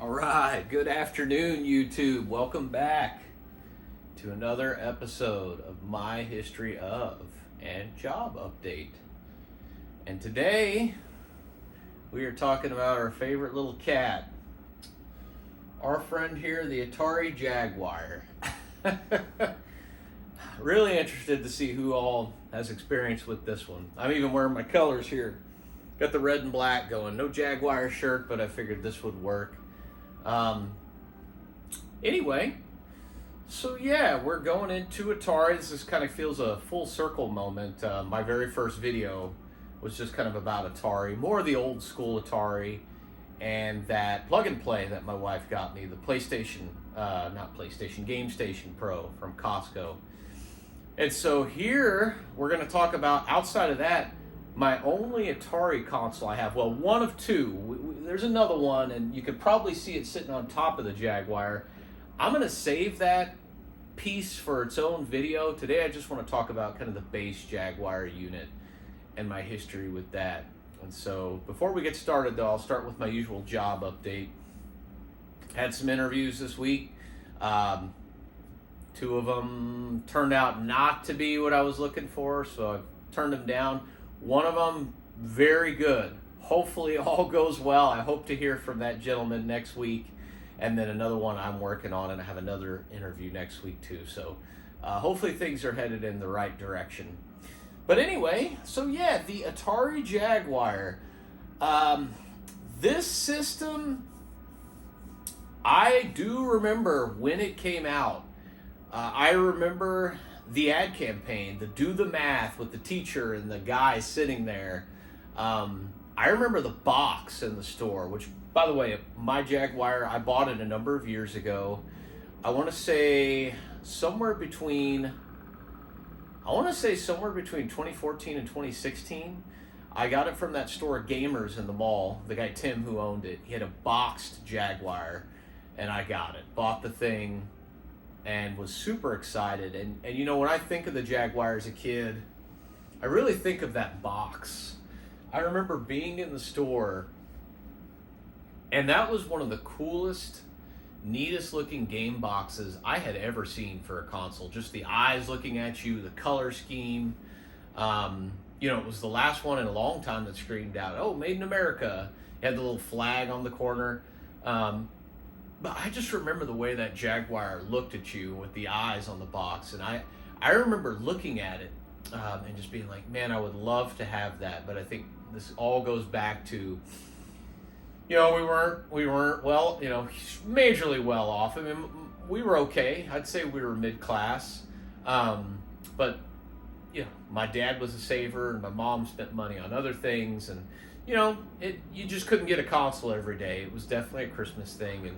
All right, good afternoon, YouTube. Welcome back to another episode of My History of and Job Update. And today, we are talking about our favorite little cat, our friend here, the Atari Jaguar. Really interested to see who all has experience with this one. I'm even wearing my colors here. Got the red and black going. No Jaguar shirt, but I figured this would work. Anyway, so yeah, we're going into Atari. This kind of feels a full circle moment. My very first video was just kind of about Atari, more of the old school Atari, and that plug and play that my wife got me, the PlayStation, not PlayStation, Game Station Pro from Costco. And so here we're going to talk about, outside of that, my only Atari console I have. Well, one of two. There's another one, and you could probably see it sitting on top of the Jaguar. I'm going to save that piece for its own video. Today I just want to talk about kind of the base Jaguar unit and my history with that. And so before we get started, though, I'll start with my usual job update. Had some interviews this week. Two of them turned out not to be what I was looking for, so I turned them down. One of them, very good. Hopefully all goes well. I hope to hear from that gentleman next week. And then another one I'm working on, and I have another interview next week too. So hopefully things are headed in the right direction. But anyway, so yeah, the Atari Jaguar. This system, I do remember when it came out. I remember the ad campaign, the do the math with the teacher and the guy sitting there. I remember the box in the store, which, by the way, my Jaguar, I bought it a number of years ago. I want to say somewhere between 2014 and 2016. I got it from that store, Gamers in the mall. The guy, Tim, who owned it, he had a boxed Jaguar, and I got it. Bought the thing and was super excited. And you know, when I think of the Jaguar as a kid, I really think of that box. I remember being in the store, and that was one of the coolest, neatest looking game boxes I had ever seen for a console. Just the eyes looking at you, the color scheme. You know, it was the last one in a long time that screamed out, "Oh, made in America." It had the little flag on the corner. But I just remember the way that Jaguar looked at you with the eyes on the box. And I remember looking at it and just being like, man, I would love to have that. But I think this all goes back to, you know, we weren't well, you know, majorly well off. I mean, we were okay. I'd say we were mid-class. But, you know, my dad was a saver and my mom spent money on other things. And, you know, you just couldn't get a console every day. It was definitely a Christmas thing. And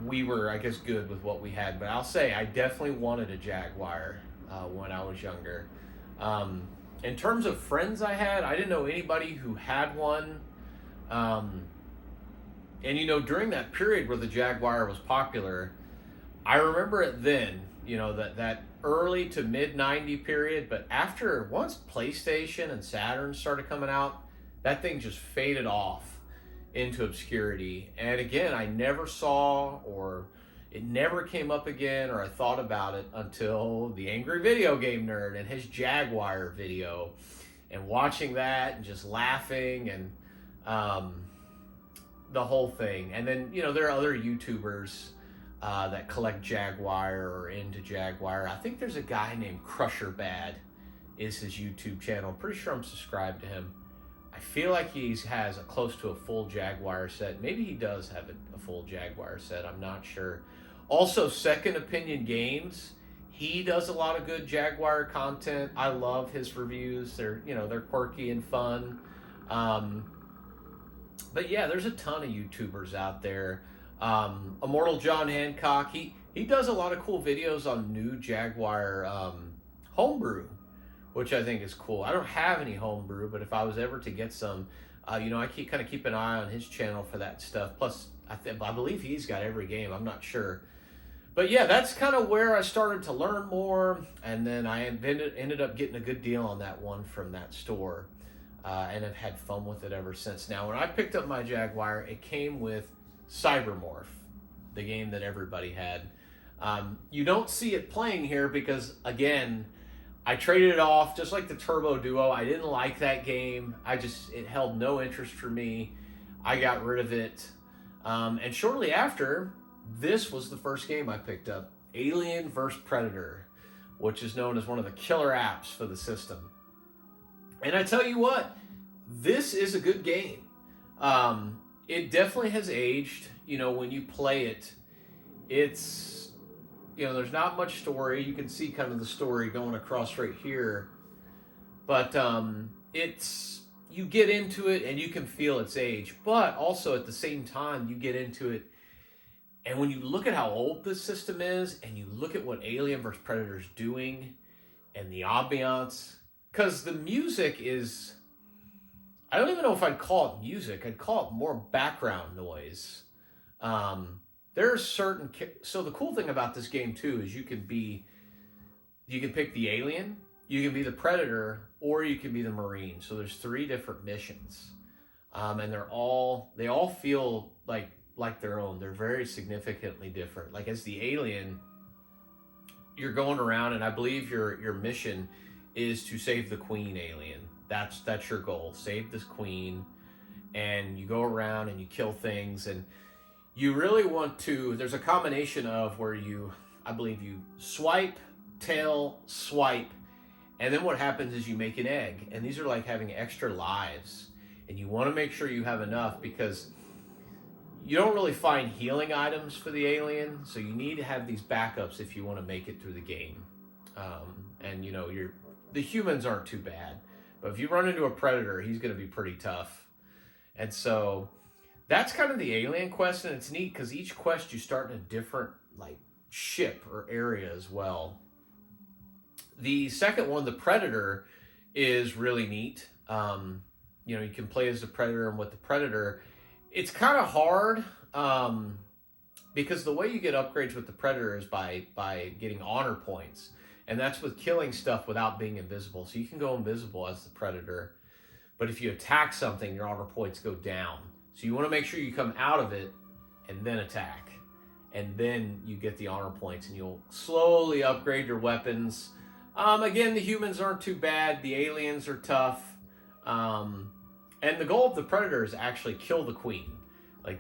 we were, I guess, good with what we had. But I'll say I definitely wanted a Jaguar when I was younger. In terms of friends I had, I didn't know anybody who had one. And, you know, during that period where the Jaguar was popular, I remember it then, you know, that early to mid-90 period. But once PlayStation and Saturn started coming out, that thing just faded off into obscurity. And again, I never saw, or it never came up again, or I thought about it until the Angry Video Game Nerd and his Jaguar video, and watching that and just laughing and the whole thing. And then, you know, there are other YouTubers that collect Jaguar or into Jaguar. I think there's a guy named Crusher Bad is his YouTube channel. I'm pretty sure I'm subscribed to him. I feel like he has close to a full Jaguar set. Maybe he does have a full Jaguar set. I'm not sure. Also, Second Opinion Games. He does a lot of good Jaguar content. I love his reviews. They're quirky and fun. But yeah, there's a ton of YouTubers out there. Immortal John Hancock. He does a lot of cool videos on new Jaguar homebrew, which I think is cool. I don't have any homebrew, but if I was ever to get some, you know, I keep an eye on his channel for that stuff. Plus, I believe he's got every game. I'm not sure. But yeah, that's kind of where I started to learn more. And then I ended up getting a good deal on that one from that store. And have had fun with it ever since. Now, when I picked up my Jaguar, it came with Cybermorph, the game that everybody had. You don't see it playing here because, again, I traded it off just like the Turbo Duo. I didn't like that game. It held no interest for me. I got rid of it. And shortly after, this was the first game I picked up, Alien vs. Predator, which is known as one of the killer apps for the system. And I tell you what, this is a good game. It definitely has aged. When you play it, it's, there's not much story. You can see kind of the story going across right here. But you get into it and you can feel its age. But also at the same time, you get into it. And when you look at how old this system is and you look at what Alien vs. Predator is doing and the ambiance, because the music is, I don't even know if I'd call it music. I'd call it more background noise. There are certain, so the cool thing about this game too is you can pick the alien, you can be the predator, or you can be the marine. So there's 3 different missions. And they all feel like their own. They're very significantly different. Like as the alien, you're going around, and I believe your mission is to save the queen alien. That's your goal. Save this queen, and you go around and you kill things, and you really want to. There's a combination of where I believe you swipe, tail, swipe, and then what happens is you make an egg, and these are like having extra lives, and you want to make sure you have enough because you don't really find healing items for the alien, so you need to have these backups if you want to make it through the game. And the humans aren't too bad, but if you run into a predator, he's going to be pretty tough. And so that's kind of the alien quest, and it's neat because each quest you start in a different ship or area as well. The second one, the predator, is really neat. You can play as the predator, and with the predator, it's kind of hard because the way you get upgrades with the predator is by getting honor points. And that's with killing stuff without being invisible. So you can go invisible as the predator. But if you attack something, your honor points go down. So you want to make sure you come out of it and then attack. And then you get the honor points and you'll slowly upgrade your weapons. Again, the humans aren't too bad. The aliens are tough. And the goal of the predator is actually kill the queen.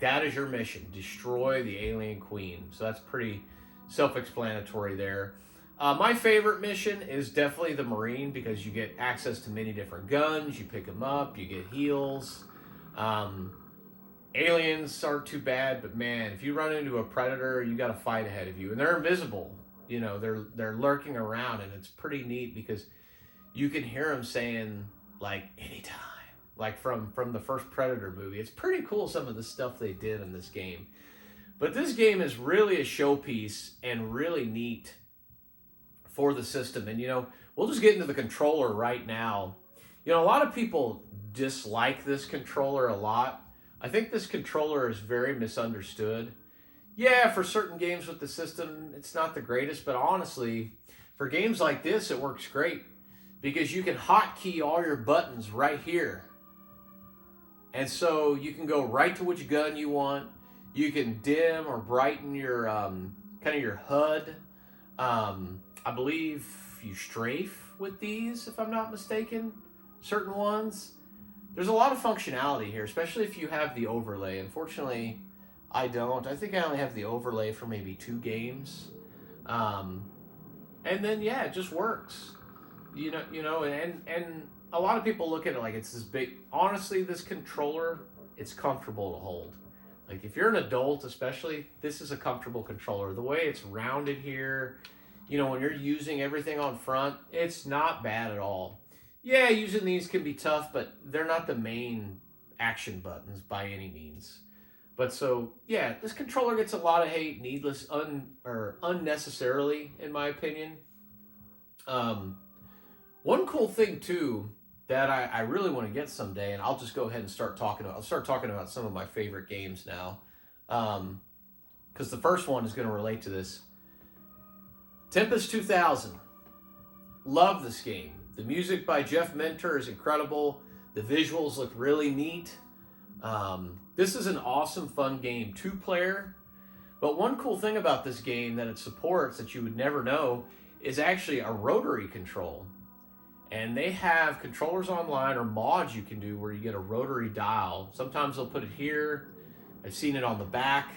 That is your mission. Destroy the alien queen. So that's pretty self-explanatory there. My favorite mission is definitely the Marine because you get access to many different guns. You pick them up. You get heals. Aliens aren't too bad, but man, if you run into a predator, you got a fight ahead of you. And they're invisible. They're lurking around, and it's pretty neat because you can hear them saying, anytime. From the first Predator movie. It's pretty cool some of the stuff they did in this game. But this game is really a showpiece and really neat for the system. And, we'll just get into the controller right now. A lot of people dislike this controller a lot. I think this controller is very misunderstood. Yeah, for certain games with the system, it's not the greatest. But honestly, for games like this, it works great. Because you can hotkey all your buttons right here. And so you can go right to which gun you want. You can dim or brighten your kind of your HUD. I believe you strafe with these, if I'm not mistaken. Certain ones. There's a lot of functionality here, especially if you have the overlay. Unfortunately, I don't. I think I only have the overlay for maybe 2 games. And then yeah, it just works. And a lot of people look at it like it's this big. Honestly, this controller, it's comfortable to hold. If you're an adult, especially, this is a comfortable controller. The way it's rounded here, when you're using everything on front, it's not bad at all. Yeah, using these can be tough, but they're not the main action buttons by any means. But so, yeah, this controller gets a lot of hate, needless, unnecessarily, in my opinion. One cool thing, too, that I really want to get someday, and I'll just go ahead and start talking about some of my favorite games now. Because the first one is going to relate to this. Tempest 2000. Love this game. The music by Jeff Mentor is incredible. The visuals look really neat. This is an awesome, fun game, 2-player. But one cool thing about this game that it supports that you would never know is actually a rotary control. And they have controllers online or mods you can do where you get a rotary dial. Sometimes they'll put it here. I've seen it on the back.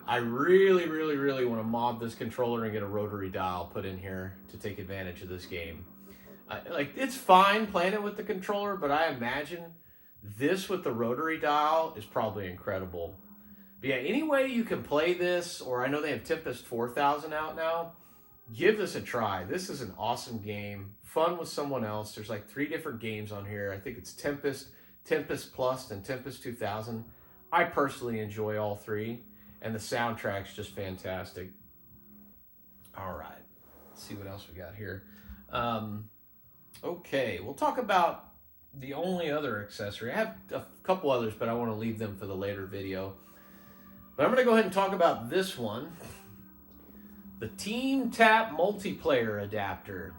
I really, really, really want to mod this controller and get a rotary dial put in here to take advantage of this game. Like, it's fine playing it with the controller, but I imagine this with the rotary dial is probably incredible. But yeah, any way you can play this, or I know they have Tempest 4000 out now, give this a try. This is an awesome game. Fun with someone else. There's like 3 different games on here. I think it's Tempest, Tempest Plus, and Tempest 2000. I personally enjoy all 3, and the soundtrack's just fantastic. All right, let's see what else we got here. Okay, we'll talk about the only other accessory. I have a couple others, but I want to leave them for the later video. But I'm going to go ahead and talk about this one. The Team Tap multiplayer adapter.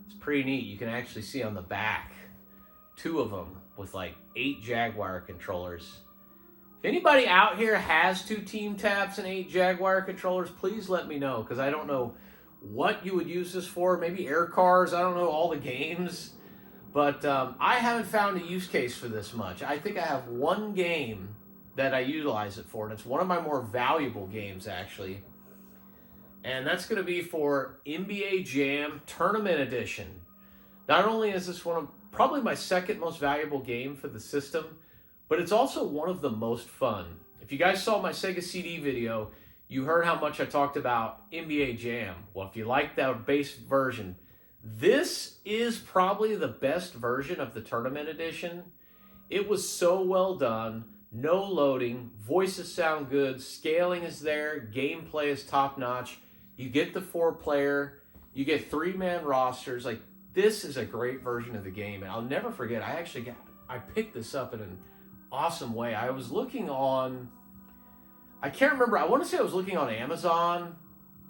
It's pretty neat. You can actually see on the back 2 of them with like 8 Jaguar controllers. If anybody out here has 2 Team Taps and 8 Jaguar controllers, please let me know, because I don't know what you would use this for. Maybe air cars. I don't know all the games. But I haven't found a use case for this much. I think I have one game that I utilize it for, and it's one of my more valuable games, actually. And that's going to be for NBA Jam Tournament Edition. Not only is this one of probably my second most valuable game for the system, but it's also one of the most fun. If you guys saw my Sega CD video, you heard how much I talked about NBA Jam. Well, if you like that base version, this is probably the best version of the Tournament Edition. It was so well done. No loading, voices sound good, scaling is there, gameplay is top-notch. You get the 4-player, you get 3-man rosters. Like, this is a great version of the game, and I'll never forget. I picked this up in an awesome way. I was looking on, I can't remember. I want to say I was looking on Amazon,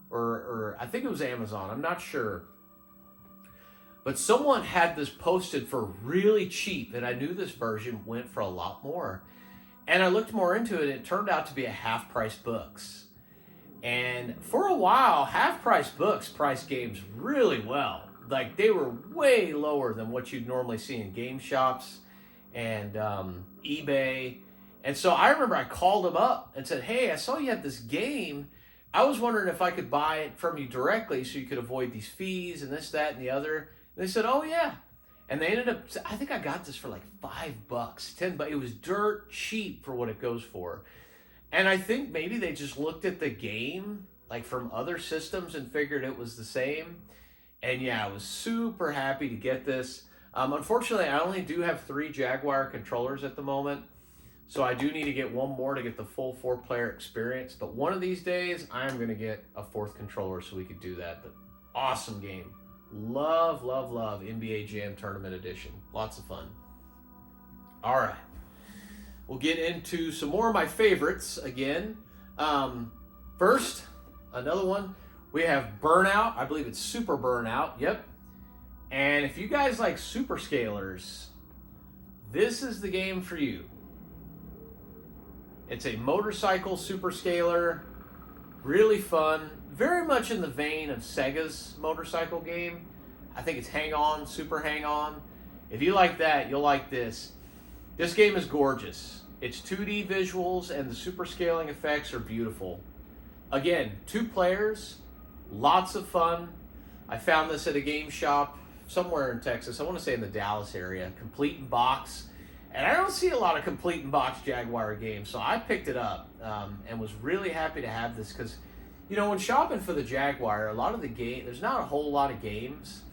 or I think it was Amazon. I'm not sure. But someone had this posted for really cheap, and I knew this version went for a lot more. And I looked more into it, and it turned out to be a half-price books. And for a while, half-price books priced games really well. Like, they were way lower than what you'd normally see in game shops and eBay. And so I remember I called them up and said, hey, I saw you had this game. I was wondering if I could buy it from you directly so you could avoid these fees and this, that, and the other. And they said, oh, yeah. And they ended up, I think I got this for like $5, $10. It was dirt cheap for what it goes for. And I think maybe they just looked at the game like from other systems and figured it was the same. And yeah, I was super happy to get this. Unfortunately, I only do have 3 Jaguar controllers at the moment. So I do need to get one more to get the full 4-player experience. But one of these days, I am going to get a 4th controller so we could do that. But awesome game. Love, love, love NBA Jam Tournament Edition. Lots of fun. All right. We'll get into some more of my favorites again. First, another one. We have Burnout. I believe it's Super Burnout. Yep. And if you guys like super scalers, this is the game for you. It's a motorcycle super scaler. Really fun. Very much in the vein of Sega's motorcycle game. I think it's Hang On, Super Hang On. If you like that, you'll like this. This game is gorgeous. It's 2D visuals and the super scaling effects are beautiful. Again, 2 players, lots of fun. I found this at a game shop somewhere in Texas. I want to say in the Dallas area. Complete in box. And I don't see a lot of complete in box Jaguar games, so I picked it up and was really happy to have this because, you know, when shopping for the Jaguar, a lot of the game, there's not a whole lot of games,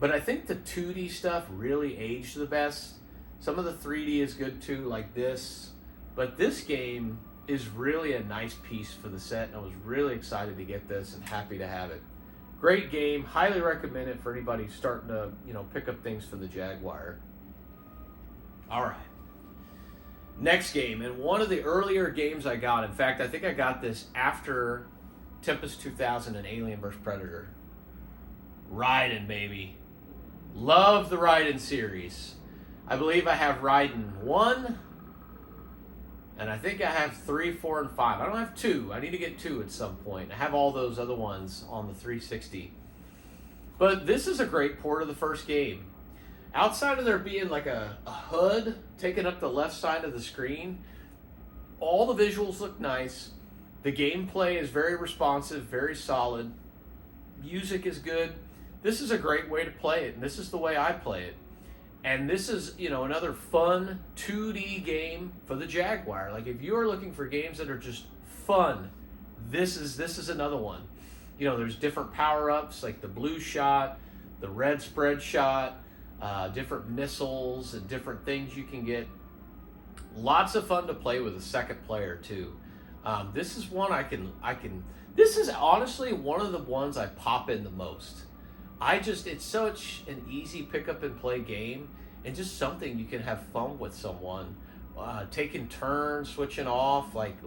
but I think the 2D stuff really aged the best. Some of the 3D is good too, like this, but this game is really a nice piece for the set, and I was really excited to get this and happy to have it. Great game, highly recommend it for anybody starting to, you know, pick up things for the Jaguar. All right. Next game, and one of the earlier games I got, in fact, I think I got this after Tempest 2000 and Alien vs. Predator. Raiden, baby. Love the Raiden series. I believe I have Raiden 1, and I think I have 3, 4, and 5. I don't have 2. I need to get 2 at some point. I have all those other ones on the 360. But this is a great port of the first game. Outside of there being like a HUD taking up the left side of the screen, all the visuals look nice. The gameplay is very responsive, very solid. Music is good. This is a great way to play it, and this is the way I play it. And this is, another fun 2D game for the Jaguar. Like, if you are looking for games that are just fun, this is another one. There's different power-ups, like the blue shot, the red spread shot, different missiles, and different things you can get. Lots of fun to play with a second player, too. This is one this is honestly one of the ones I pop in the most. It's such an easy pick up and play game, and just something you can have fun with someone, taking turns, switching off, like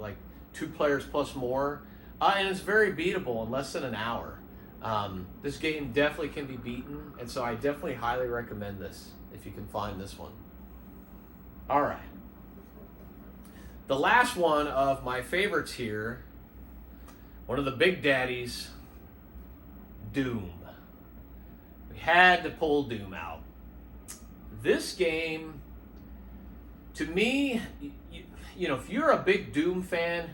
2 players plus more, and it's very beatable in less than an hour. This game definitely can be beaten, and so I definitely highly recommend this if you can find this one. All right. The last one of my favorites here, one of the big daddies, Doom. We had to pull Doom out. This game, to me, if you're a big Doom fan,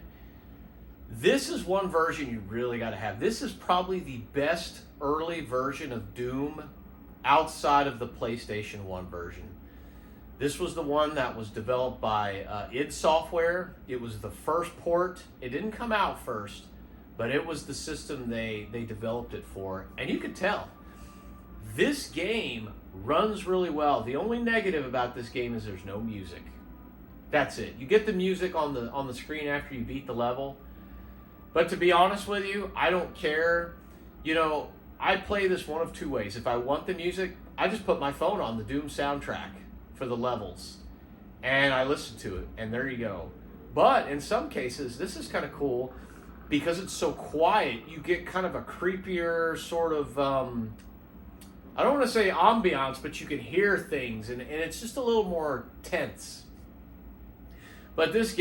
this is one version you really got to have. This is probably the best early version of Doom outside of the PlayStation 1 version. This was the one that was developed by id Software. It was the first port. It didn't come out first, but it was the system they developed it for. And you could tell, this game runs really well. The only negative about this game is there's no music. That's it. You get the music on the screen after you beat the level. But to be honest with you, I don't care. I play this one of 2 ways. If I want the music, I just put my phone on the Doom soundtrack for the levels, and I listen to it, and there you go. But in some cases, this is kind of cool because it's so quiet. You get kind of a creepier sort of, I don't want to say ambiance, but you can hear things, and it's just a little more tense. But this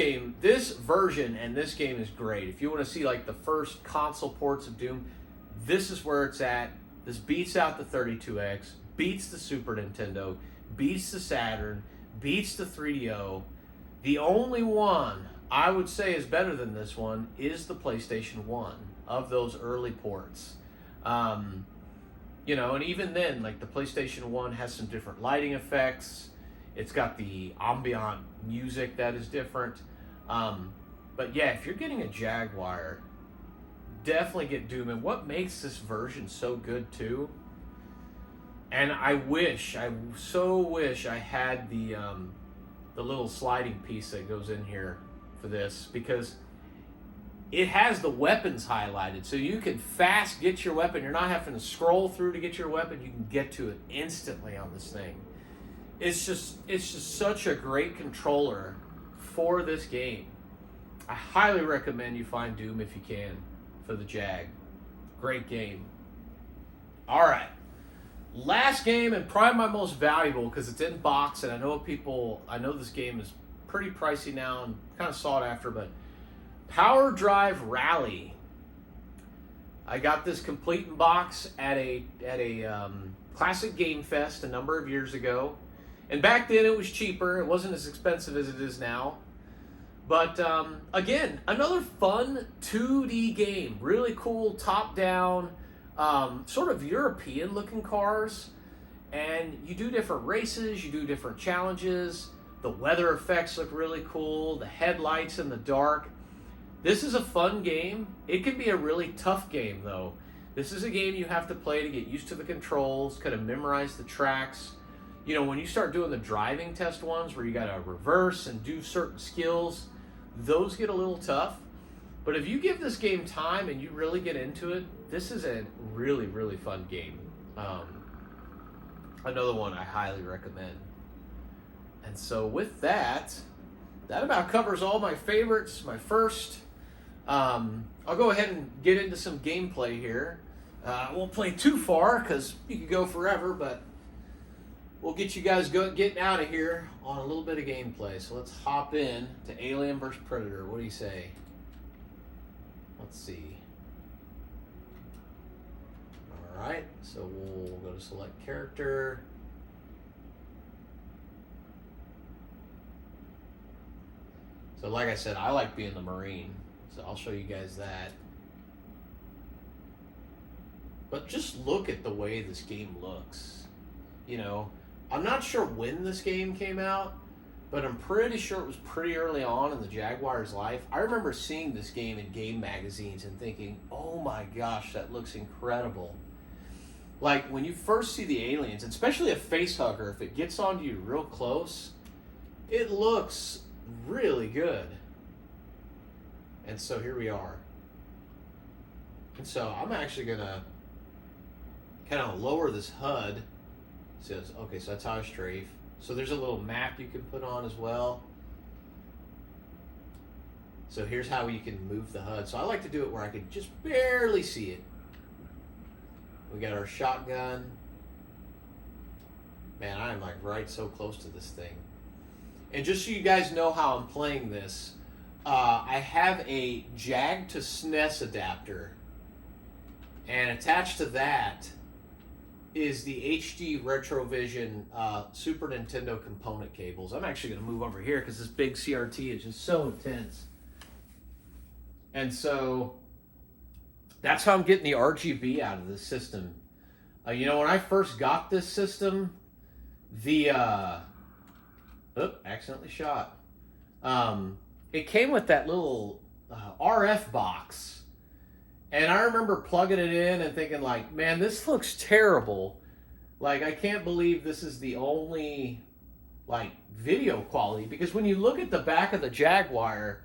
version and this game is great. If you want to see like the first console ports of Doom, this is where it's at. This beats out the 32X, beats the Super Nintendo, beats the Saturn, beats the 3DO. The only one I would say is better than this one is the PlayStation 1 of those early ports. And even then, like the PlayStation 1 has some different lighting effects. It's got the ambient music that is different. But yeah, if you're getting a Jaguar, definitely get Doom. And what makes this version so good too, and I so wish I had the little sliding piece that goes in here for this, because it has the weapons highlighted, so you can fast get your weapon. You're not having to scroll through to get your weapon. You can get to it instantly on this thing. It's just such a great controller for this game. I highly recommend you find Doom if you can for the Jag. Great game. All right. Last game, and probably my most valuable because it's in box, and I know this game is pretty pricey now and kind of sought after, but Power Drive Rally. I got this complete in box at a Classic Game Fest a number of years ago. And back then it was cheaper. It wasn't as expensive as it is now. But again, another fun 2D game. Really cool top-down, sort of European-looking cars. And you do different races. You do different challenges. The weather effects look really cool. The headlights in the dark. This is a fun game. It can be a really tough game, though. This is a game you have to play to get used to the controls, kind of memorize the tracks. When you start doing the driving test ones where you got to reverse and do certain skills, those get a little tough. But if you give this game time and you really get into it, this is a really, really fun game. Another one I highly recommend. And so with that about covers all my favorites. My first, I'll go ahead and get into some gameplay here. I won't play too far because you could go forever, but we'll get you guys getting out of here on a little bit of gameplay. So let's hop in to Alien vs. Predator. What do you say? Let's see. Alright, so we'll go to select character. So like I said, I like being the Marine. So I'll show you guys that. But just look at the way this game looks. You know, I'm not sure when this game came out, but I'm pretty sure it was pretty early on in the Jaguar's life. I remember seeing this game in game magazines and thinking, oh my gosh, that looks incredible. Like, when you first see the aliens, especially a facehugger, if it gets onto you real close, it looks really good. And so here we are. And so I'm actually going to kind of lower this HUD. So okay, so that's how I strafe. So there's a little map you can put on as well. So here's how you can move the HUD. So I like to do it where I can just barely see it. We got our shotgun. Man, I am like right so close to this thing. And just so you guys know how I'm playing this, I have a Jag to SNES adapter. And attached to that is the HD Retrovision Super Nintendo component cables. I'm actually going to move over here because this big CRT is just so intense. And so that's how I'm getting the RGB out of this system. You know, when I first got this system, the accidentally shot. It came with that little RF box. And I remember plugging it in and thinking like, man, this looks terrible. Like, I can't believe this is the only like video quality, because when you look at the back of the Jaguar,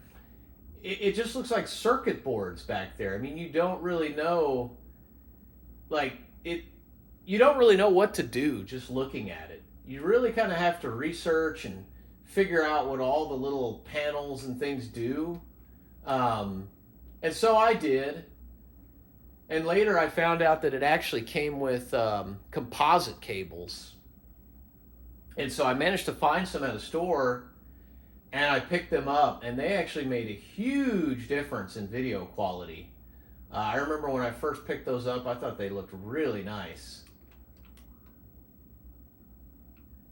it just looks like circuit boards back there. I mean, you don't really know, like, you don't really know what to do just looking at it. You really kind of have to research and figure out what all the little panels and things do. And so I did. And later I found out that it actually came with composite cables. And so I managed to find some at a store, and I picked them up, and they actually made a huge difference in video quality. I remember when I first picked those up, I thought they looked really nice.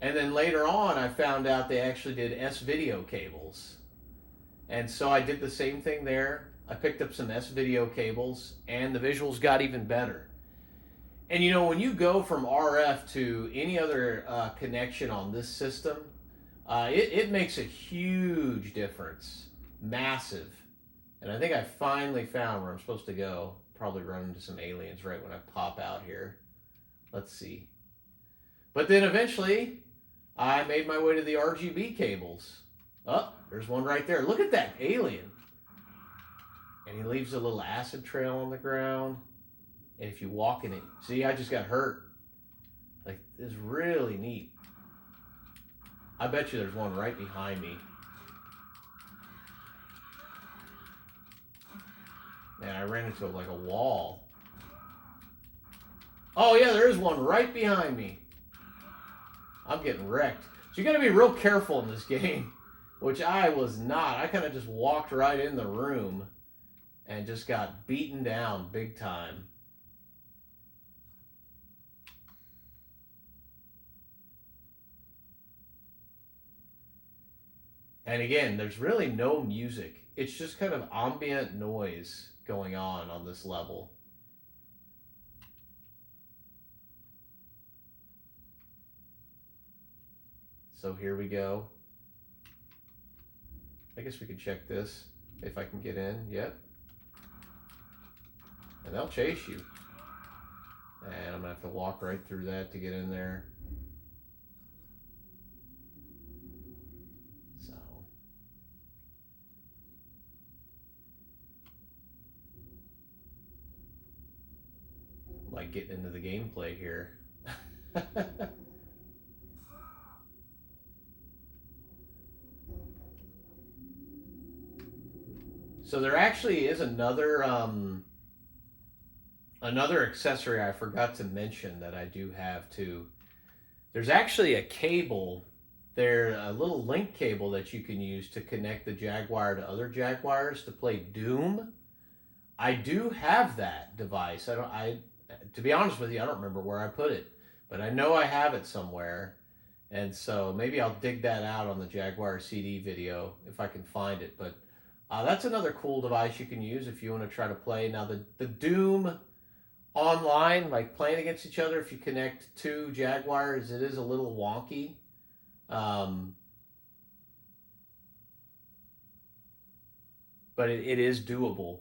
And then later on, I found out they actually did S-video cables. And so I did the same thing there. I picked up some S-video cables, and the visuals got even better. And you know, when you go from RF to any other connection on this system, it makes a huge difference. Massive. And I think I finally found where I'm supposed to go. Probably run into some aliens right when I pop out here. Let's see. But then eventually, I made my way to the RGB cables. Oh, there's one right there. Look at that alien. And he leaves a little acid trail on the ground. And if you walk in it, see, I just got hurt. Like, it's really neat. I bet you there's one right behind me. Man, I ran into like a wall. Oh yeah, there is one right behind me. I'm getting wrecked. So you got to be real careful in this game, which I was not. I kind of just walked right in the room and just got beaten down big time. And again, there's really no music. It's just kind of ambient noise going on this level. So here we go. I guess we can check this if I can get in. Yep. And they'll chase you. And I'm gonna have to walk right through that to get in there. So. Like getting into the gameplay here. So there actually is another accessory I forgot to mention that I do have too. There's actually a cable there, a little link cable that you can use to connect the Jaguar to other Jaguars to play Doom. I do have that device. To be honest with you, I don't remember where I put it, but I know I have it somewhere. And so maybe I'll dig that out on the Jaguar CD video if I can find it. But that's another cool device you can use if you want to try to play. Now, the Doom online, like playing against each other, if you connect two Jaguars, it is a little wonky. But it is doable.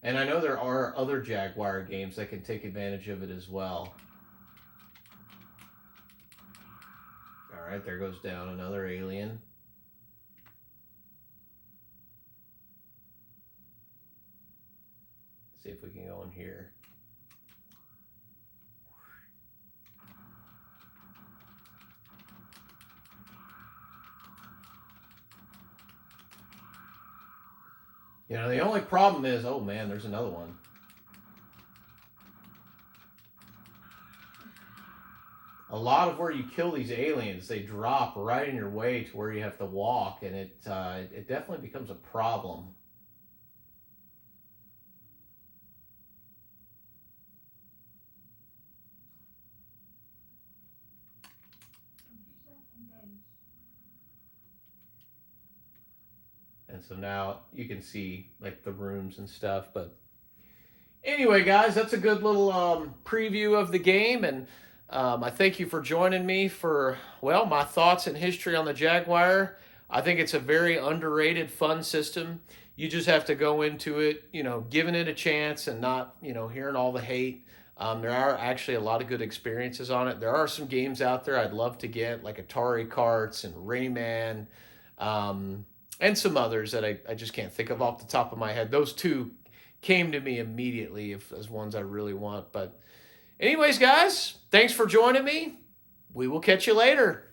And I know there are other Jaguar games that can take advantage of it as well. All right, there goes down another alien. Let's see if we can go in here. You know, the only problem is, oh man, there's another one. A lot of where you kill these aliens, they drop right in your way to where you have to walk, and it definitely becomes a problem. And so now you can see like the rooms and stuff. But anyway, guys, that's a good little preview of the game. And I thank you for joining me for, well, my thoughts and history on the Jaguar. I think it's a very underrated, fun system. You just have to go into it, you know, giving it a chance and not, you know, hearing all the hate. There are actually a lot of good experiences on it. There are some games out there I'd love to get, like Atari Karts and Rayman. And some others that I just can't think of off the top of my head. Those two came to me immediately as ones I really want. But anyways, guys, thanks for joining me. We will catch you later.